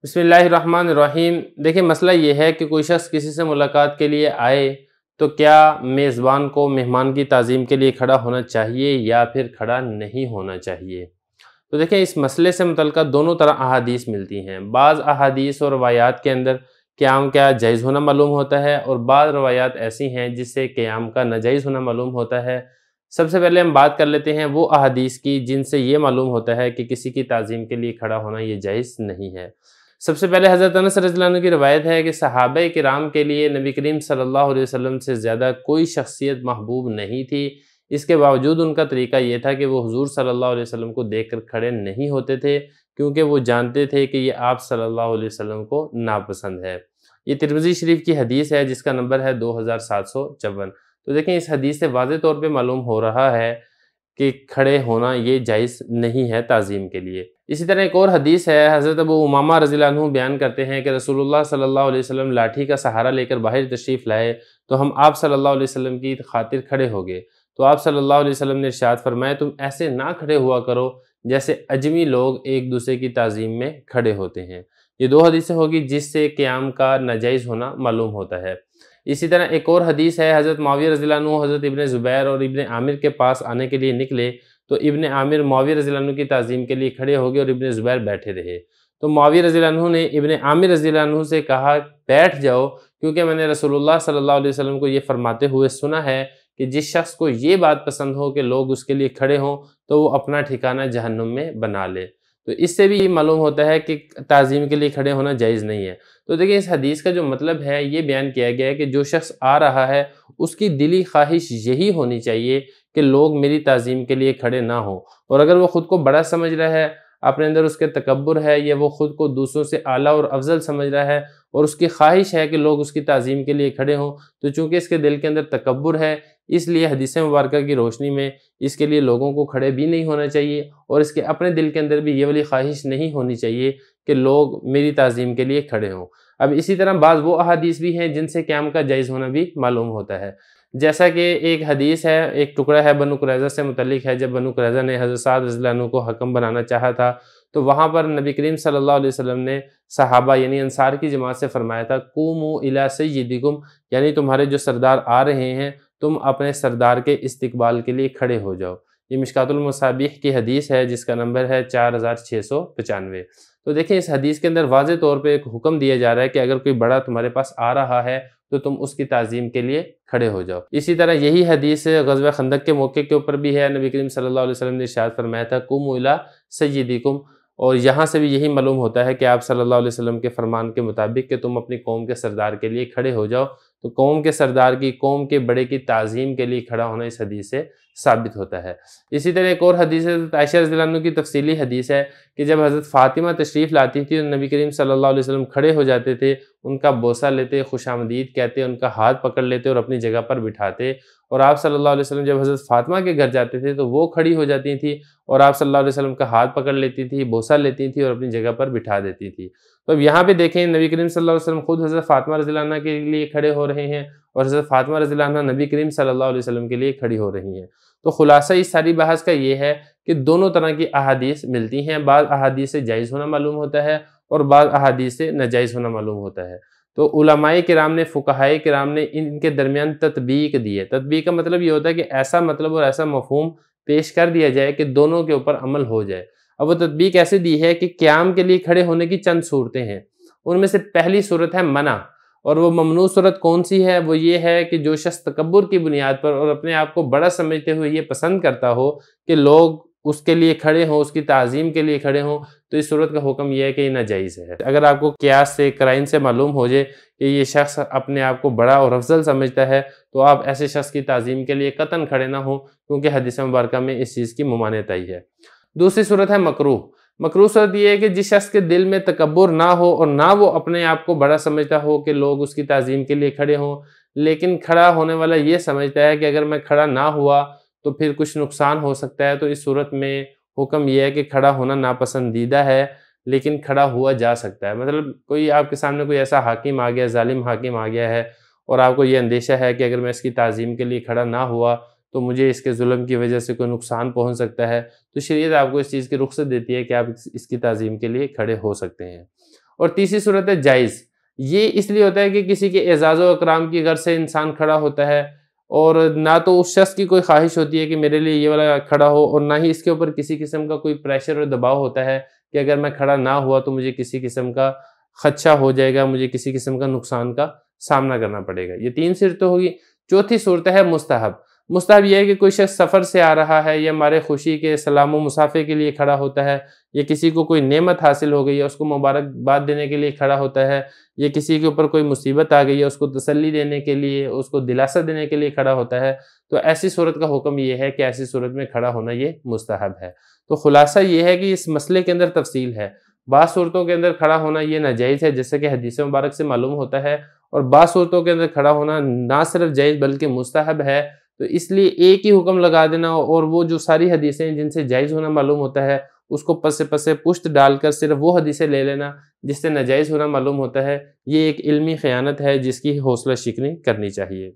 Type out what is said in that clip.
बिस्मिल्लाहिर्रहमानिर्रहीम। देखिए, मसला ये है कि कोई शख्स किसी से मुलाकात के लिए आए तो क्या मेज़बान को मेहमान की ताज़ीम के लिए खड़ा होना चाहिए या फिर खड़ा नहीं होना चाहिए। तो देखिए, इस मसले से मुतल्लिक़ दोनों तरह अहादीस मिलती हैं। बाज़ अहादीस और रवायात के अंदर क़याम का जायज़ होना मालूम होता है और बाज़ रवायात ऐसी हैं जिससे क़याम का नाजायज़ होना मालूम होता है। सबसे पहले हम बात कर लेते हैं वो अहादीस की जिनसे ये मालूम होता है कि किसी की ताज़ीम के लिए खड़ा होना ये जायज़ नहीं है। सबसे पहले हज़रत अनस रज़ियल्लाहु अन्हु की रिवायत है कि सहाबाए किराम के लिए नबी करीम सल्लल्लाहु अलैहि वसल्लम से ज़्यादा कोई शख्सियत महबूब नहीं थी। इसके बावजूद उनका तरीका ये था कि वो हुज़ूर सल्लल्लाहु अलैहि वसल्लम को देखकर खड़े नहीं होते थे, क्योंकि वो जानते थे कि ये आप सल्लल्लाहु अलैहि वसल्लम को नापसंद है। ये तिरमिज़ी शरीफ की हदीस है जिसका नंबर है 2754। तो देखें, इस हदीस से वाज़ेह तौर पे मालूम हो रहा है कि खड़े होना ये जायज़ नहीं है ताज़ीम के लिए। इसी तरह एक और हदीस है, हज़रत अबू उमामा रज़ियल्लाहु अन्हु बयान करते हैं कि रसूलुल्लाह सल्लल्लाहु अलैहि वसल्लम लाठी का सहारा लेकर बाहर तशरीफ़ लाए तो हम आप सल्लल्लाहु अलैहि वसल्लम की खातिर खड़े हो गए। तो आप सल्लल्लाहु अलैहि वसल्लम ने इरशाद फरमाया, तुम ऐसे ना खड़े हुआ करो जैसे अजमी लोग एक दूसरे की ताज़ीम में खड़े होते हैं। ये दो हदीसें होगी जिससे क़याम का नाजायज़ होना मालूम होता है। इसी तरह एक और हदीस है, हज़रत मुआविया रज़ियल्लाहु अन्हु हज़रत इब्न ज़ुबैर और इब्न आमिर के पास आने के लिए निकले तो इब्न आमिर मुआविया रज़ियल्लाहु अन्हु की ताज़ीम के लिए खड़े हो गए और इब्न ज़ुबैर बैठे रहे। तो मुआविया रज़ियल्लाहु अन्हु ने इब्न आमिर रज़ियल्लाहु अन्हु से कहा, बैठ जाओ, क्योंकि मैंने रसूलुल्लाह सल्लल्लाहु अलैहि वसल्लम को ये फरमाते हुए सुना है कि जिस शख्स को ये बात पसंद हो कि लोग उसके लिए खड़े हों तो वो अपना ठिकाना जहन्नुम में बना ले। तो इससे भी ये मालूम होता है कि ताज़ीम के लिए खड़े होना जायज़ नहीं है। तो देखिए, इस हदीस का जो मतलब है ये बयान किया गया है कि जो शख्स आ रहा है उसकी दिली ख्वाहिश यही होनी चाहिए कि लोग मेरी ताज़ीम के लिए खड़े ना हों। और अगर वो ख़ुद को बड़ा समझ रहा है, अपने अंदर उसके तकब्बुर है या वो ख़ुद को दूसरों से आला और अफ़ज़ल समझ रहा है और उसकी ख्वाहिश है कि लोग उसकी ताज़ीम के लिए खड़े हों, तो चूँकि इसके दिल के अंदर तकब्बुर है, इसलिए हदीस मुबारक की रोशनी में इसके लिए लोगों को खड़े भी नहीं होना चाहिए और इसके अपने दिल के अंदर भी ये वाली ख्वाहिश नहीं होनी चाहिए कि लोग मेरी ताज़ीम के लिए खड़े हों। अब इसी तरह बाज़ वो अहादीस भी हैं जिनसे क़याम का जायज़ होना भी मालूम होता है। जैसा कि एक हदीस है, एक टुकड़ा है बनु कुरैज़ा से मुतल्लिक़ है। जब बनु कुरैज़ा ने हज़रत साद रज़ियल्लाहु अन्हु को हकम बनाना चाहा था तो वहाँ पर नबी करीम सल्लल्लाहु अलैहि वसल्लम ने सहाबा यानी अंसार की जमात से फरमाया था, कुमू इला सय्यिदिकुम, यानी तुम्हारे जो सरदार आ रहे हैं तुम अपने सरदार के इस्तिकबाल के लिए खड़े हो जाओ। ये मिशकातुल मसाबीह की हदीस है जिसका नंबर है 4695। तो देखिए, इस हदीस के अंदर वाज़ेह तौर पे एक हुक्म दिया जा रहा है कि अगर कोई बड़ा तुम्हारे पास आ रहा है तो तुम उसकी ताज़ीम के लिए खड़े हो जाओ। इसी तरह यही हदीस ग़ज़वा खंदक के मौके के ऊपर भी है। नबी करीम सल्लल्लाहु अलैहि वसल्लम ने इरशाद फरमाया था, कुमू इला सय्यिदिकुम, और यहाँ से भी यही मालूम होता है कि आप सल्लल्लाहु अलैहि वसल्लम के फरमान के मुताबिक कि तुम अपनी कौम के सरदार के लिए खड़े हो जाओ। तो कौम के सरदार की, कौम के बड़े की ताज़ीम के लिए खड़ा होना इस हदीस से साबित होता है। इसी तरह एक और हदीस है, आयशा रज़ियल्लाहु अन्हा की तफ़सीली हदीस है कि जब हज़रत फ़ातिमा तशरीफ़ लाती थी तो नबी करीम सल्लल्लाहु अलैहि वसल्लम खड़े हो जाते थे, उनका बोसा लेते, खुशामदीद कहते, उनका हाथ पकड़ लेते और अपनी जगह पर बिठाते। और आप सल्लल्लाहु अलैहि वसल्लम जब हज़रत फ़ातिमा के घर जाते थे तो वो खड़ी हो जाती थी और आप सल्लल्लाहु अलैहि वसल्लम का हाथ पकड़ लेती थी, बोसा लेती थी और अपनी जगह पर बिठा देती थी। तो अब यहाँ पे देखें, नबी करीम सल्लल्लाहु अलैहि वसल्लम खुद हज़रत फ़ातिमा रज़ियल्लाहु अन्हा के लिए खड़े हो रहे हैं और हज़रत फ़ातिमा रज़ियल्लाहु अन्हा नबी करीम सल्लल्लाहु अलैहि वसल्लम के लिए खड़ी हो रही हैं। तो खुलासा इस सारी बहस का ये है कि दोनों तरह की अहादीस मिलती हैं। बाज़ अहादीस से जायज़ होना मालूम होता है और बाज़ अहादीस से नाजायज़ होना मालूम होता है। तो उलमाए किराम ने, फ़ुक़हाए किराम ने इनके दरमियान तत्बीक दी है। तत्बीक का मतलब ये होता है कि ऐसा मतलब और ऐसा मफ़हूम पेश कर दिया जाए कि दोनों के ऊपर अमल हो जाए। अब वो तत्बीक ऐसे दी है कि क़याम के लिए खड़े होने की चंद सूरतें हैं। उनमें से पहली सूरत है मना, और वो ममनू सूरत कौन सी है? वो ये है कि जो शख्स तकब्बुर की बुनियाद पर और अपने आप को बड़ा समझते हुए ये पसंद करता हो कि लोग उसके लिए खड़े हों, उसकी ताज़ीम के लिए खड़े हों, तो इस सूरत का हुक्म यह है कि ये नाजायज़ है। अगर आपको क़ियास से, क़राइन से मालूम हो जाए कि ये शख्स अपने आप को बड़ा और अफ़ज़ल समझता है तो आप ऐसे शख्स की ताज़ीम के लिए कतन खड़े ना हों, क्योंकि हदीस मुबारक में इस चीज़ की ममानियत आई है। दूसरी सूरत है मकरूह। मकरूह सूरत ये है कि जिस शख्स के दिल में तकब्बुर ना हो और ना वो अपने आप को बड़ा समझता हो कि लोग उसकी ताज़ीम के लिए खड़े हों, लेकिन खड़ा होने वाला ये समझता है कि अगर मैं खड़ा ना हुआ तो फिर कुछ नुकसान हो सकता है। तो इस सूरत में हुक्म यह है कि खड़ा होना नापसंदीदा है, लेकिन खड़ा हुआ जा सकता है। मतलब कोई आपके सामने कोई ऐसा हाकिम आ गया, ज़ालिम हाकिम आ गया है और आपको ये अंदेशा है कि अगर मैं इसकी ताज़ीम के लिए खड़ा ना हुआ तो मुझे इसके जुल्म की वजह से कोई नुकसान पहुंच सकता है, तो शरीयत आपको इस चीज़ की रुख्सत देती है कि आप इसकी ताज़ीम के लिए खड़े हो सकते हैं। और तीसरी सूरत है जायज़। ये इसलिए होता है कि किसी के एज़ाज़ व इकराम की गर्ज से इंसान खड़ा होता है और ना तो उस शख्स की कोई ख्वाहिश होती है कि मेरे लिए ये वाला खड़ा हो, और ना ही इसके ऊपर किसी किस्म का कोई प्रेशर और दबाव होता है कि अगर मैं खड़ा ना हुआ तो मुझे किसी किस्म का खदशा हो जाएगा, मुझे किसी किस्म का नुकसान का सामना करना पड़ेगा। ये 3 सूरतें होगी। चौथी सूरत है मुस्तहब। मुस्तहब ये है कि कोई शख्स सफ़र से आ रहा है या हमारे खुशी के सलाम व मुसाफ़े के लिए खड़ा होता है, या किसी को कोई नेमत हासिल हो गई है उसको मुबारकबाद देने के लिए खड़ा होता है, या किसी के ऊपर कोई मुसीबत आ गई है उसको तसल्ली देने के लिए, उसको दिलासा देने के लिए खड़ा होता है। तो ऐसी सूरत का हुक्म ये है कि ऐसी सूरत में खड़ा होना ये मुस्तहब है। तो खुलासा ये है कि इस मसले के अंदर तफसील है। बाज़ सूरतों के अंदर खड़ा होना ये नाजायज़ है, जैसे कि हदीस मुबारक से मालूम होता है, और बाज़ सूरतों के अंदर खड़ा होना ना सिर्फ जायज़ बल्कि मुस्तहब है। तो इसलिए एक ही हुक्म लगा देना और वो जो सारी हदीसें हैं जिनसे जायज़ होना मालूम होता है उसको पसे पसे पुश्त डालकर सिर्फ वो हदीसें ले लेना जिससे नाजायज़ होना मालूम होता है, ये एक इल्मी ख़यानत है जिसकी हौसला शिकनी करनी चाहिए।